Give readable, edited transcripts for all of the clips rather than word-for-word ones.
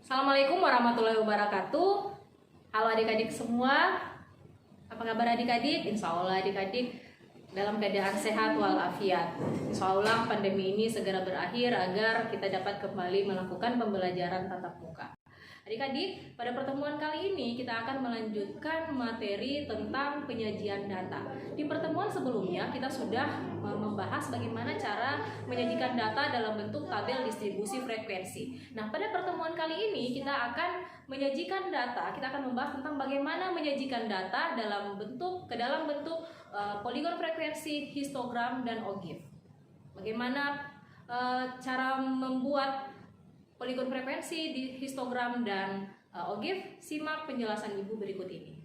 Assalamualaikum warahmatullahi wabarakatuh. Halo adik-adik semua. Apa kabar adik-adik? Insya Allah adik-adik dalam keadaan sehat walafiat. Insya Allah pandemi ini segera berakhir agar kita dapat kembali melakukan pembelajaran tatap muka. Adik-adik, pada pertemuan kali ini kita akan melanjutkan materi tentang penyajian data. Di pertemuan sebelumnya kita sudah membahas bagaimana cara menyajikan data dalam bentuk tabel distribusi frekuensi. Nah, pada pertemuan kali ini kita akan menyajikan data. Kita akan membahas tentang bagaimana menyajikan data dalam bentuk poligon frekuensi, histogram, dan OGIF. Bagaimana cara membuat poligon frekuensi di histogram dan OGIF? Simak penjelasan Ibu berikut ini.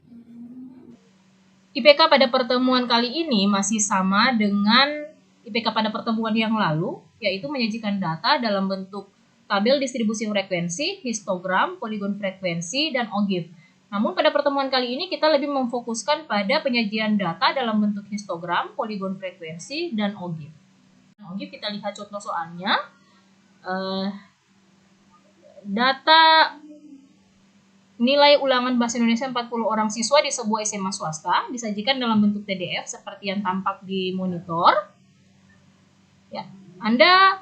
IPK pada pertemuan kali ini masih sama dengan IPK pada pertemuan yang lalu, yaitu menyajikan data dalam bentuk tabel distribusi frekuensi, histogram, poligon frekuensi, dan OGIF. Namun pada pertemuan kali ini kita lebih memfokuskan pada penyajian data dalam bentuk histogram, poligon frekuensi, dan OGIF. Nah, OGIF kita lihat contoh soalnya. Data nilai ulangan bahasa Indonesia 40 orang siswa di sebuah SMA swasta disajikan dalam bentuk PDF seperti yang tampak di monitor. Ya, Anda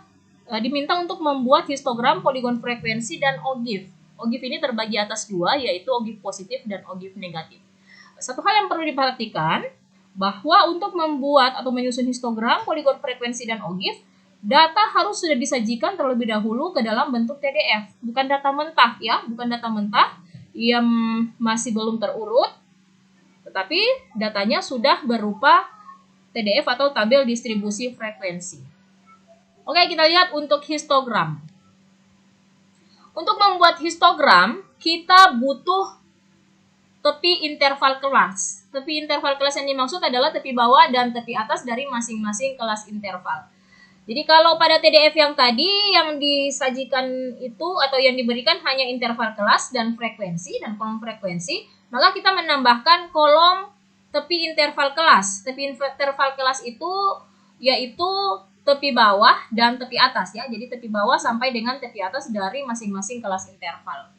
diminta untuk membuat histogram, poligon frekuensi, dan OGIF. OGIF ini terbagi atas dua, yaitu OGIF positif dan OGIF negatif. Satu hal yang perlu diperhatikan, bahwa untuk membuat atau menyusun histogram, poligon frekuensi, dan OGIF, data harus sudah disajikan terlebih dahulu ke dalam bentuk PDF. Bukan data mentah ya, bukan data mentah yang masih belum terurut, tetapi datanya sudah berupa PDF atau tabel distribusi frekuensi. Oke, kita lihat untuk histogram. Untuk membuat histogram, kita butuh tepi interval kelas. Tepi interval kelas yang dimaksud adalah tepi bawah dan tepi atas dari masing-masing kelas interval. Jadi kalau pada TDF yang tadi yang disajikan itu atau yang diberikan hanya interval kelas dan frekuensi dan kolom frekuensi, maka kita menambahkan kolom tepi interval kelas. Tepi interval kelas itu yaitu tepi bawah dan tepi atas ya. Jadi tepi bawah sampai dengan tepi atas dari masing-masing kelas interval.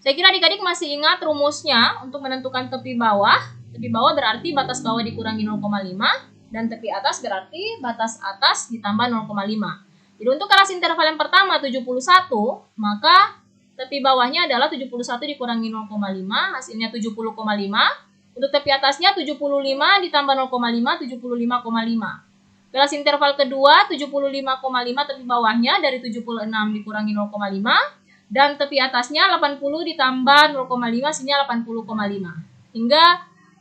Saya kira adik-adik masih ingat rumusnya untuk menentukan tepi bawah. Tepi bawah berarti batas bawah dikurangi 0,5. Dan tepi atas berarti batas atas ditambah 0,5. Jadi untuk kelas interval yang pertama 71, maka tepi bawahnya adalah 71 dikurangi 0,5, hasilnya 70,5. Untuk tepi atasnya 75 ditambah 0,5, 75,5. Kelas interval kedua 75,5 tepi bawahnya dari 76 dikurangi 0,5. Dan tepi atasnya 80 ditambah 0,5, hasilnya 80,5. Hingga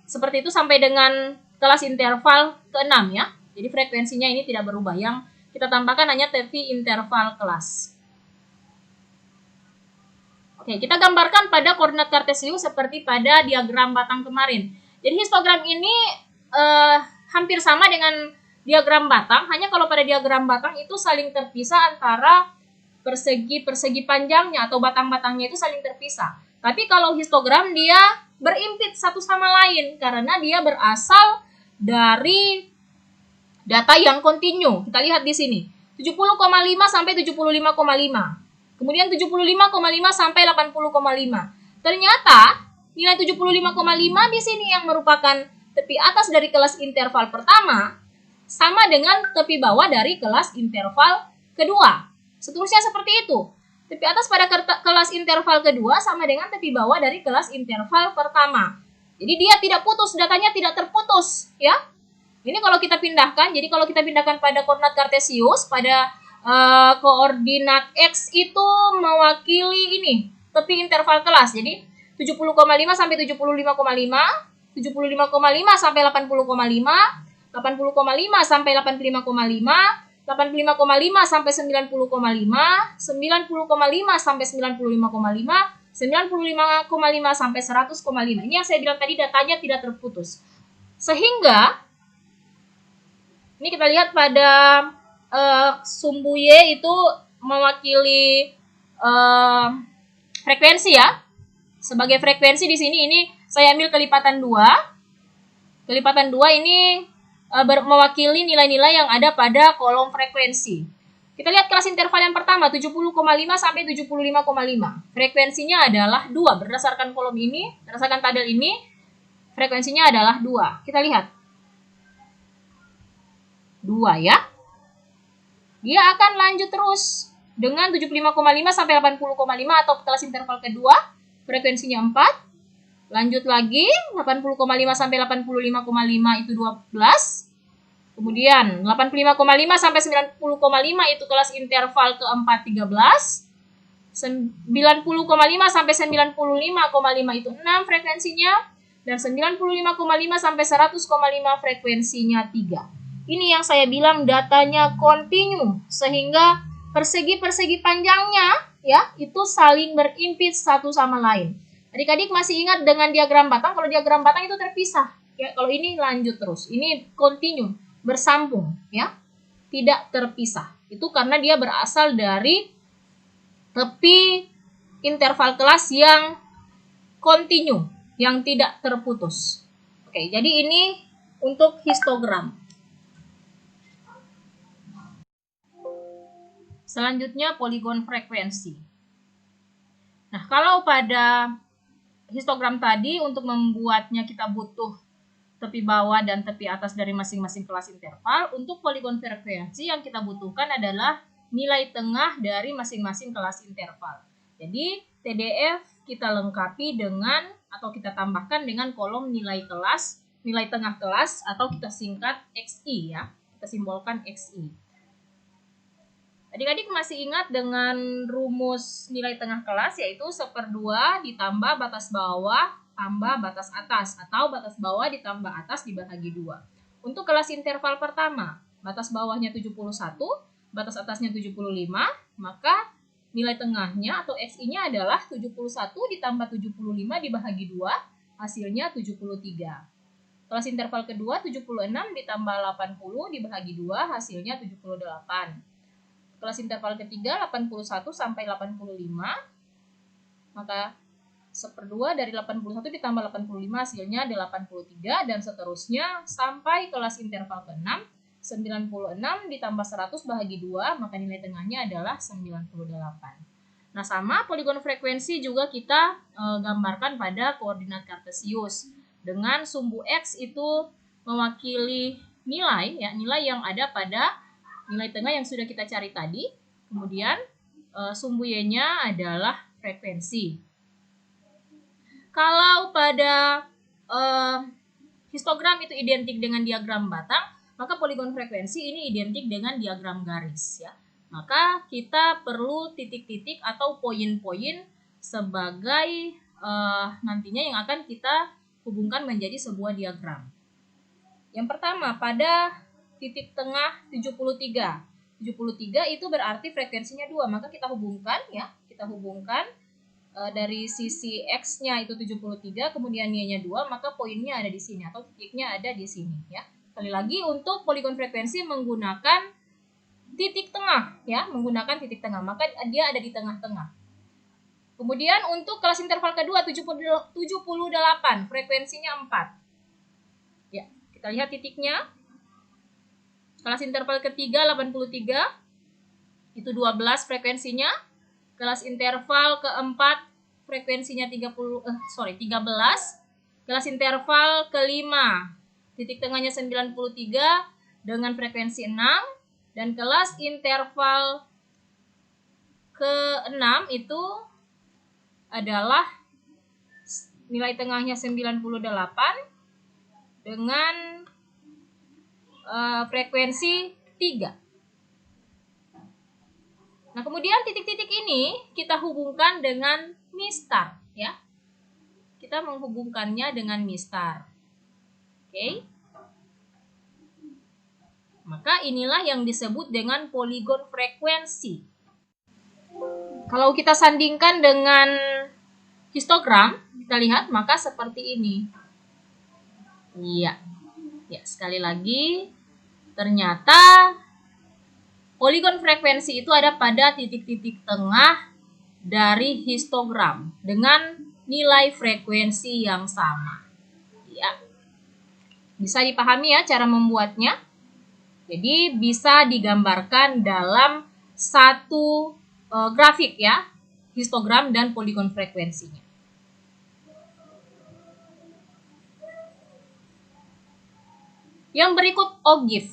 seperti itu sampai dengan kelas interval ke-6 ya. Jadi frekuensinya ini tidak berubah. Yang kita tambahkan hanya tepi interval kelas. Oke, kita gambarkan pada koordinat kartesius seperti pada diagram batang kemarin. Jadi histogram ini hampir sama dengan diagram batang. Hanya kalau pada diagram batang itu saling terpisah antara persegi panjangnya atau batang-batangnya itu saling terpisah. Tapi kalau histogram dia berimpit satu sama lain karena dia berasal dari data yang kontinu. Kita lihat di sini. 70,5 sampai 75,5. Kemudian 75,5 sampai 80,5. Ternyata nilai 75,5 di sini yang merupakan tepi atas dari kelas interval pertama sama dengan tepi bawah dari kelas interval kedua. Seterusnya seperti itu. Tepi atas pada kelas interval kedua sama dengan tepi bawah dari kelas interval pertama. Jadi dia tidak putus, datanya tidak terputus, ya. Ini kalau kita pindahkan, jadi kalau kita pindahkan pada koordinat kartesius, pada koordinat X itu mewakili ini, tepi interval kelas. Jadi 70,5 sampai 75,5, 75,5 sampai 80,5, 80,5 sampai 85,5, 85,5 sampai 90,5, 90,5 sampai 95,5, 95,5 sampai 100,5. Ini yang saya bilang tadi datanya tidak terputus. Sehingga ini kita lihat pada sumbu Y itu mewakili frekuensi ya. Sebagai frekuensi di sini ini saya ambil kelipatan 2. Kelipatan 2 ini mewakili nilai-nilai yang ada pada kolom frekuensi. Kita lihat kelas interval yang pertama 70,5 sampai 75,5. Frekuensinya adalah 2. Berdasarkan kolom ini, berdasarkan tabel ini, frekuensinya adalah 2. Kita lihat. 2 ya. Dia akan lanjut terus dengan 75,5 sampai 80,5 atau kelas interval kedua, frekuensinya 4. Lanjut lagi 80,5 sampai 85,5 itu 12. Kemudian 85,5 sampai 90,5 itu kelas interval keempat 13. 90,5 sampai 95,5 itu 6 frekuensinya. Dan 95,5 sampai 100,5 frekuensinya 3. Ini yang saya bilang datanya kontinu, sehingga persegi-persegi panjangnya ya itu saling berimpit satu sama lain. Adik-adik masih ingat dengan diagram batang? Kalau diagram batang itu terpisah. Ya, kalau ini lanjut terus. Ini kontinu, bersambung ya. Tidak terpisah. Itu karena dia berasal dari tepi interval kelas yang kontinu, yang tidak terputus. Oke, jadi ini untuk histogram. Selanjutnya poligon frekuensi. Nah, kalau pada histogram tadi untuk membuatnya kita butuh tepi bawah dan tepi atas dari masing-masing kelas interval. Untuk poligon frekuensi yang kita butuhkan adalah nilai tengah dari masing-masing kelas interval. Jadi TDF kita lengkapi dengan atau kita tambahkan dengan kolom nilai kelas, nilai tengah kelas atau kita singkat XI ya. Kita simbolkan XI. Adik-adik masih ingat dengan rumus nilai tengah kelas, yaitu 1/2 ditambah batas bawah tambah batas atas, atau batas bawah ditambah atas dibagi 2. Untuk kelas interval pertama, batas bawahnya 71, batas atasnya 75, maka nilai tengahnya atau XI-nya adalah 71 ditambah 75 dibagi 2, hasilnya 73. Kelas interval kedua, 76 ditambah 80 dibagi 2, hasilnya 78. Kelas interval ketiga 81 sampai 85, maka 1/2 dari 81 ditambah 85 hasilnya 83 dan seterusnya sampai kelas interval ke-6 96 ditambah 100 bahagi 2, maka nilai tengahnya adalah 98. Nah, sama poligon frekuensi juga kita gambarkan pada koordinat kartesius dengan sumbu X itu mewakili nilai ya, nilai yang ada pada nilai tengah yang sudah kita cari tadi, kemudian sumbu Y-nya adalah frekuensi. Kalau pada histogram itu identik dengan diagram batang, maka poligon frekuensi ini identik dengan diagram garis ya. Maka kita perlu titik-titik atau poin-poin sebagai nantinya yang akan kita hubungkan menjadi sebuah diagram. Yang pertama, pada titik tengah 73. 73 itu berarti frekuensinya 2, maka kita hubungkan ya. Kita hubungkan dari sisi X-nya itu 73, kemudian Y-nya 2, maka poinnya ada di sini atau titiknya ada di sini ya. Sekali lagi untuk poligon frekuensi menggunakan titik tengah ya, menggunakan titik tengah, maka dia ada di tengah-tengah. Kemudian untuk kelas interval kedua 78, frekuensinya 4. Ya, kita lihat titiknya. Kelas interval ketiga 83 itu 12 frekuensinya. Kelas interval keempat frekuensinya 13. Kelas interval kelima titik tengahnya 93 dengan frekuensi 6, dan kelas interval ke-6 itu adalah nilai tengahnya 98 dengan frekuensi 3. Nah, kemudian titik-titik ini kita hubungkan dengan mistar ya. Kita menghubungkannya dengan mistar. Oke. Maka inilah yang disebut dengan poligon frekuensi. Kalau kita sandingkan dengan histogram, kita lihat maka seperti ini. Iya. Ya, sekali lagi, ternyata poligon frekuensi itu ada pada titik-titik tengah dari histogram dengan nilai frekuensi yang sama. Ya. Bisa dipahami ya cara membuatnya? Jadi bisa digambarkan dalam satu grafik ya, histogram dan poligon frekuensinya. Yang berikut OGIF.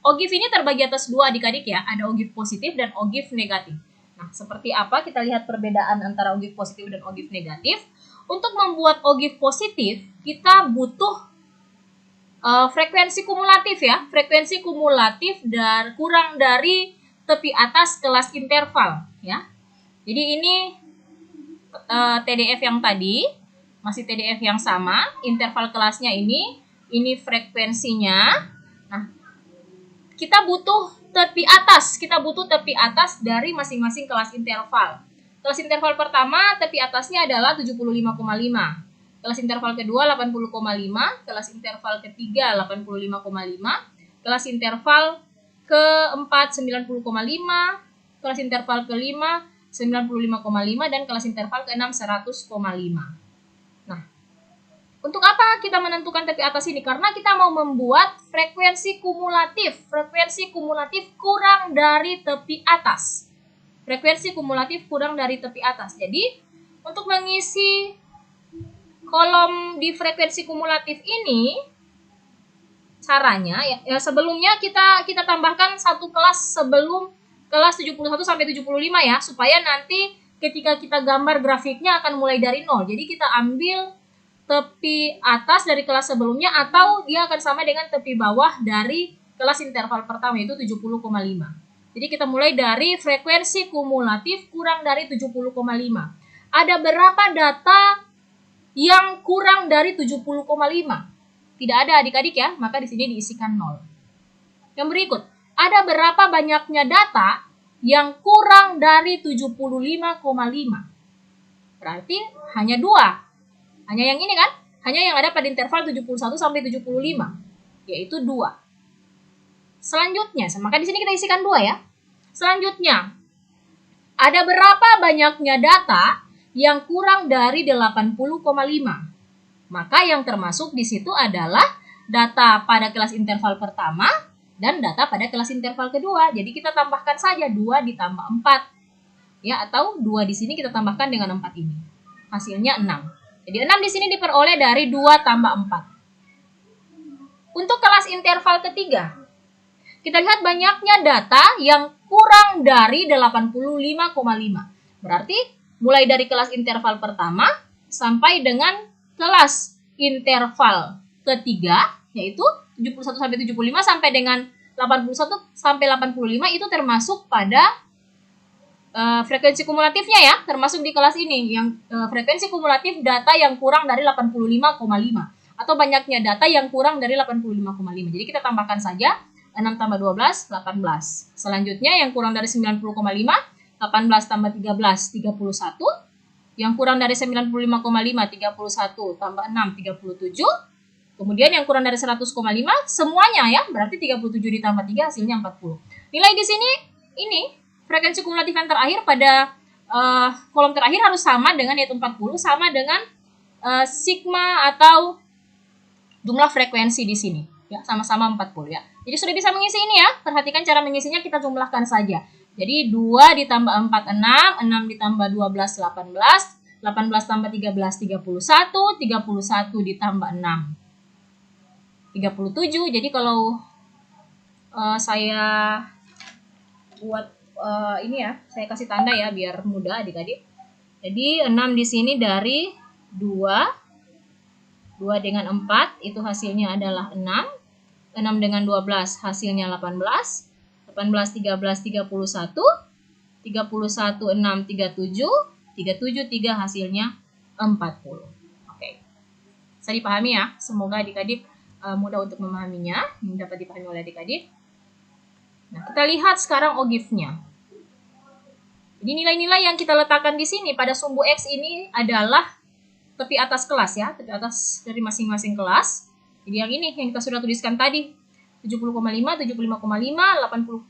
OGIF ini terbagi atas dua adik-adik ya, ada OGIF positif dan OGIF negatif. Nah, seperti apa kita lihat perbedaan antara OGIF positif dan OGIF negatif. Untuk membuat OGIF positif, kita butuh frekuensi kumulatif ya, frekuensi kumulatif dan kurang dari tepi atas kelas interval ya. Jadi ini TDF yang tadi, masih TDF yang sama, interval kelasnya ini frekuensinya. Nah, kita butuh tepi atas dari masing-masing kelas interval. Kelas interval pertama tepi atasnya adalah 75,5. Kelas interval kedua 80,5, kelas interval ketiga 85,5, kelas interval keempat 90,5, kelas interval kelima 95,5 dan kelas interval keenam 100,5. Nah, untuk apa kita menentukan tepi atas ini? Karena kita mau membuat frekuensi kumulatif kurang dari tepi atas. Frekuensi kumulatif kurang dari tepi atas. Jadi, untuk mengisi kolom di frekuensi kumulatif ini, caranya ya sebelumnya kita tambahkan satu kelas sebelum kelas 71 sampai 75 ya, supaya nanti ketika kita gambar grafiknya akan mulai dari 0. Jadi kita ambil tepi atas dari kelas sebelumnya atau dia akan sama dengan tepi bawah dari kelas interval pertama yaitu 70,5. Jadi kita mulai dari frekuensi kumulatif kurang dari 70,5. Ada berapa data yang kurang dari 70,5? Tidak ada adik-adik ya, maka di sini diisikan 0. Yang berikut, ada berapa banyaknya data yang kurang dari 75,5? Berarti hanya 2. Hanya yang ini kan? Hanya yang ada pada interval 71 sampai 75, yaitu 2. Selanjutnya, maka di sini kita isikan 2 ya. Selanjutnya, ada berapa banyaknya data yang kurang dari 80,5? Maka yang termasuk di situ adalah data pada kelas interval pertama dan data pada kelas interval kedua. Jadi kita tambahkan saja 2 ditambah 4. Ya, atau 2 di sini kita tambahkan dengan 4 ini. Hasilnya 6. Jadi 6 di sini diperoleh dari 2 tambah 4. Untuk kelas interval ketiga, kita lihat banyaknya data yang kurang dari 85,5. Berarti mulai dari kelas interval pertama sampai dengan kelas interval ketiga, yaitu 71 sampai 75 sampai dengan 81 sampai 85 itu termasuk pada frekuensi kumulatifnya ya, termasuk di kelas ini yang frekuensi kumulatif data yang kurang dari 85,5 atau banyaknya data yang kurang dari 85,5. Jadi kita tambahkan saja 6 tambah 12, 18. Selanjutnya yang kurang dari 90,5, 18 tambah 13, 31. Yang kurang dari 95,5, 31 tambah 6, 37. Kemudian yang kurang dari 100,5 semuanya ya, berarti 37 ditambah 3 hasilnya 40. Nilai di sini ini frekuensi kumulatif yang terakhir pada kolom terakhir harus sama dengan yaitu 40, sama dengan sigma atau jumlah frekuensi di sini ya, sama-sama 40 ya. Jadi sudah bisa mengisi ini ya. Perhatikan cara mengisinya, kita jumlahkan saja. Jadi 2 ditambah 4, 6, 6 ditambah 12, 18, 18 tambah 13, 31, 31 ditambah 6, 37. Jadi kalau saya buat ini ya, saya kasih tanda ya biar mudah adik-adik. Jadi 6 di sini dari 2 dengan 4 itu hasilnya adalah 6. 6 dengan 12 hasilnya 18. 18, 13, 31, 31, 6, 37, 37, 3 hasilnya 40. Oke. Bisa dipahami ya? Semoga adik-adik mudah untuk memahaminya, yang dapat dipahami oleh adik-adik. Nah, kita lihat sekarang OGIF-nya. Jadi nilai-nilai yang kita letakkan di sini pada sumbu X ini adalah tepi atas kelas ya, tepi atas dari masing-masing kelas. Jadi yang ini yang kita sudah tuliskan tadi. 70,5, 75,5, 80,5, 85,5,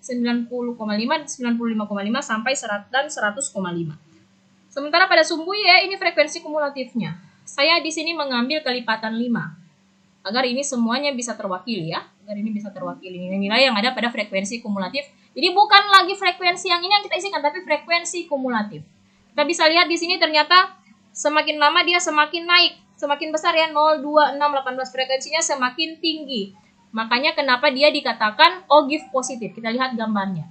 90,5, 95,5 sampai 100 dan 100,5. Sementara pada sumbu Y ini frekuensi kumulatifnya. Saya di sini mengambil kelipatan 5 agar ini semuanya bisa terwakili ya, agar agar ini bisa terwakili. Nilai yang ada pada frekuensi kumulatif. Jadi bukan lagi frekuensi yang ini yang kita isikan, tapi frekuensi kumulatif. Kita bisa lihat di sini ternyata semakin lama dia semakin naik, semakin besar ya, 0, 2, 6, 18 frekuensinya semakin tinggi. Makanya kenapa dia dikatakan OGIF positif. Kita lihat gambarnya.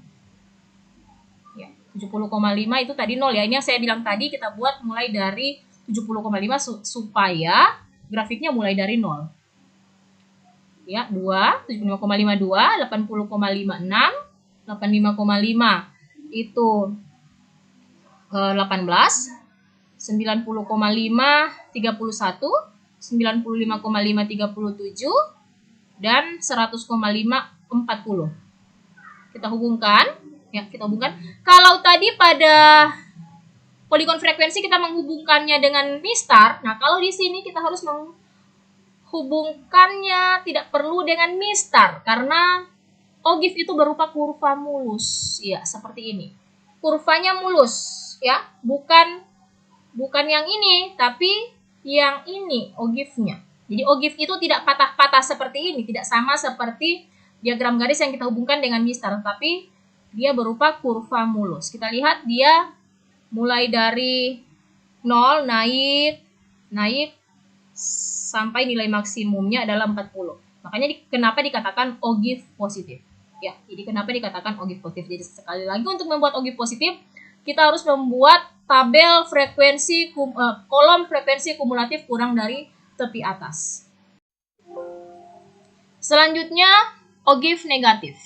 Ya, 70,5 itu tadi 0 ya. Ini yang saya bilang tadi kita buat mulai dari 70,5 supaya grafiknya mulai dari 0. Ya, 2, 75,52, 80,56, 85,5 itu 18, 90,5 31, 95,5 37 dan 100,5 40. Kita hubungkan, ya, kita hubungkan. Kalau tadi pada poligon frekuensi kita menghubungkannya dengan mistar, nah kalau di sini kita harus menghubungkannya tidak perlu dengan mistar karena OGIF itu berupa kurva mulus, ya seperti ini. Kurvanya mulus, ya, bukan yang ini, tapi yang ini OGIF-nya. Jadi OGIF itu tidak patah-patah seperti ini, tidak sama seperti diagram garis yang kita hubungkan dengan mistar, tapi dia berupa kurva mulus. Kita lihat dia mulai dari 0 naik sampai nilai maksimumnya adalah 40. Makanya kenapa dikatakan OGIF positif. Ya, jadi kenapa dikatakan OGIF positif? Jadi sekali lagi untuk membuat OGIF positif, kita harus membuat tabel frekuensi kolom frekuensi kumulatif kurang dari tepi atas. Selanjutnya OGIF negatif.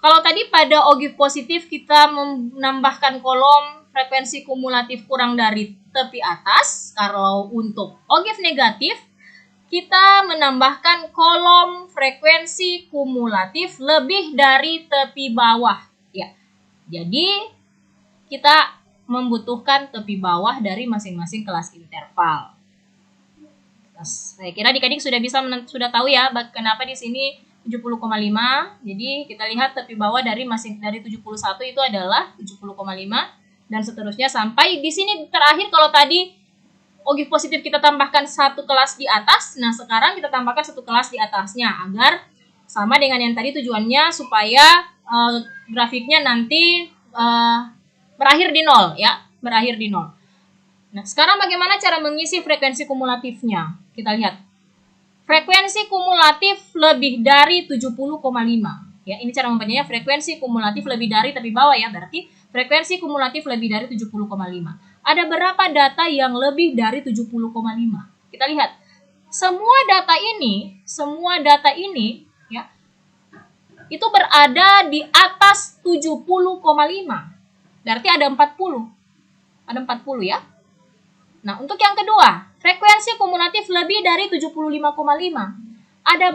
Kalau tadi pada OGIF positif kita menambahkan kolom frekuensi kumulatif kurang dari tepi atas, kalau untuk OGIF negatif kita menambahkan kolom frekuensi kumulatif lebih dari tepi bawah. Ya, jadi kita membutuhkan tepi bawah dari masing-masing kelas interval. Nah, saya kira adik-adik sudah tahu ya kenapa di sini 70,5. Jadi kita lihat tepi bawah dari 71 itu adalah 70,5 dan seterusnya sampai di sini terakhir. Kalau tadi OGIF positif kita tambahkan satu kelas di atas, nah sekarang kita tambahkan satu kelas di atasnya agar sama dengan yang tadi, tujuannya supaya grafiknya nanti berakhir di 0 ya, berakhir di 0. Nah, sekarang bagaimana cara mengisi frekuensi kumulatifnya? Kita lihat. Frekuensi kumulatif lebih dari 70,5. Ya, ini cara membacanya, frekuensi kumulatif lebih dari tepi bawah ya, berarti frekuensi kumulatif lebih dari 70,5. Ada berapa data yang lebih dari 70,5? Kita lihat. Semua data ini ya, itu berada di atas 70,5. Berarti ada 40. Ada 40 ya. Nah, untuk yang kedua, frekuensi kumulatif lebih dari 75,5. Ada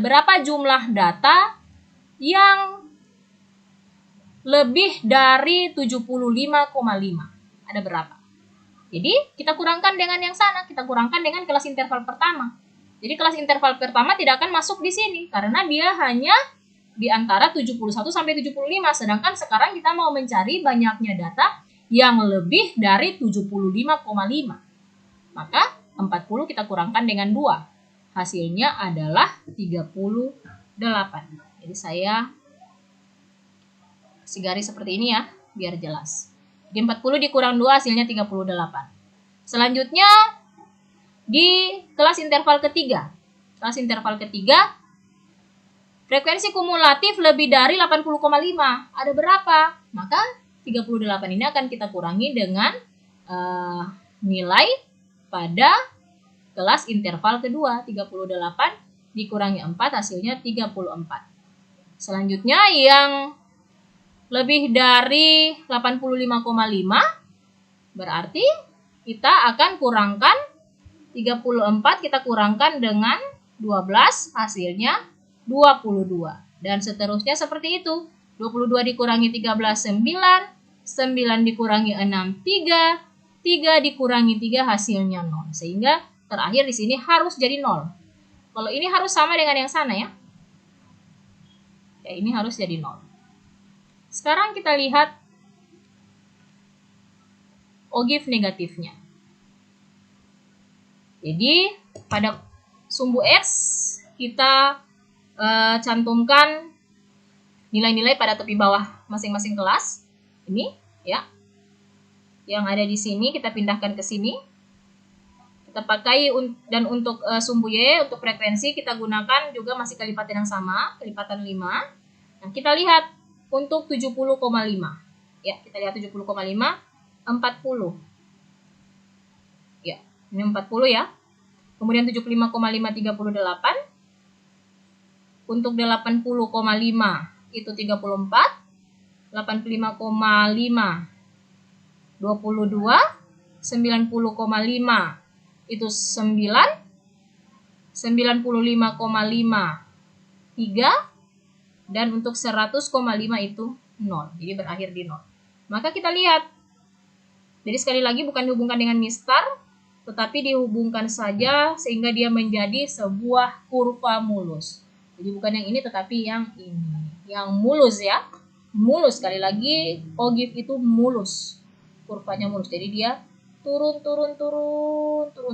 berapa jumlah data yang lebih dari 75,5? Ada berapa? Jadi, kita kurangkan dengan yang sana, kita kurangkan dengan kelas interval pertama. Jadi, kelas interval pertama tidak akan masuk di sini karena dia hanya di antara 71 sampai 75, sedangkan sekarang kita mau mencari banyaknya data yang lebih dari 75,5. Maka 40 kita kurangkan dengan 2. Hasilnya adalah 38. Jadi saya kasih garis seperti ini ya, biar jelas. Jadi 40 dikurang 2 hasilnya 38. Selanjutnya di kelas interval ketiga. Kelas interval ketiga, frekuensi kumulatif lebih dari 80,5. Ada berapa? Maka 38 ini akan kita kurangi dengan nilai pada kelas interval kedua. 38 dikurangi 4 hasilnya 34. Selanjutnya yang lebih dari 85,5 berarti kita akan kurangkan 34, kita kurangkan dengan 12 hasilnya 22. Dan seterusnya seperti itu. 22 dikurangi 13, 9. 9 dikurangi 6, 3. 3 dikurangi 3 hasilnya 0. Sehingga terakhir di sini harus jadi 0. Kalau ini harus sama dengan yang sana ya. Ya, ini harus jadi 0. Sekarang kita lihat OGIF negatifnya. Jadi pada sumbu X kita cantumkan nilai-nilai pada tepi bawah masing-masing kelas. Ini ya. Yang ada di sini kita pindahkan ke sini. Kita pakai dan untuk sumbu Y untuk frekuensi kita gunakan juga masih kelipatan yang sama, kelipatan 5. Nah, kita lihat untuk 70,5. Ya, kita lihat 70,5 40. Ya, ini 40 ya. Kemudian 75,5 38. Untuk 80,5 itu 34. 85,5 22. 90,5 itu 9. 95,5 3. Dan untuk 100,5 itu 0. Jadi berakhir di 0. Maka kita lihat. Jadi sekali lagi bukan dihubungkan dengan mistar, tetapi dihubungkan saja sehingga dia menjadi sebuah kurva mulus. Jadi bukan yang ini tetapi yang ini. Yang mulus ya. Mulus, sekali lagi ogif itu mulus. Kurvanya mulus. Jadi dia turun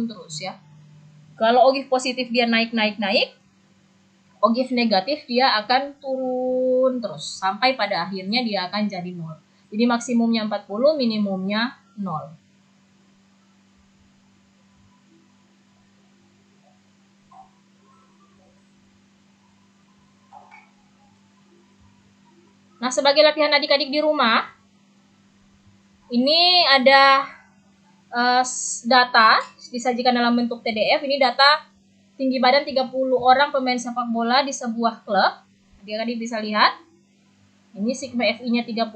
terus ya. Kalau ogif positif dia naik. Ogif negatif dia akan turun terus sampai pada akhirnya dia akan jadi 0. Jadi maksimumnya 40, minimumnya 0. Nah, sebagai latihan adik-adik di rumah, ini ada data disajikan dalam bentuk TDF. Ini data tinggi badan 30 orang pemain sepak bola di sebuah klub. Adik-adik bisa lihat. Ini sigma FI-nya 30,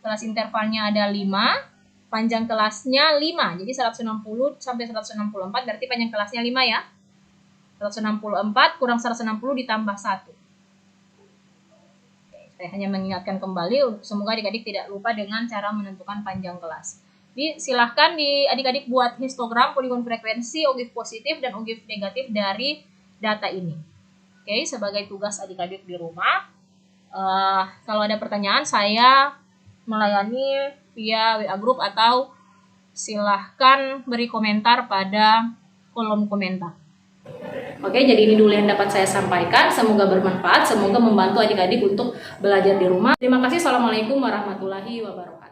kelas intervalnya ada 5, panjang kelasnya 5. Jadi 160 sampai 164 berarti panjang kelasnya 5 ya. 164 kurang 160 ditambah 1. Saya hanya mengingatkan kembali, semoga adik-adik tidak lupa dengan cara menentukan panjang kelas. Jadi silahkan adik-adik buat histogram poligon frekuensi, ogif positif dan ogif negatif dari data ini. Oke, sebagai tugas adik-adik di rumah. Kalau ada pertanyaan, saya melayani via WA group atau silahkan beri komentar pada kolom komentar. Oke, jadi ini dulu yang dapat saya sampaikan. Semoga bermanfaat, semoga membantu adik-adik untuk belajar di rumah. Terima kasih. Assalamualaikum warahmatullahi wabarakatuh.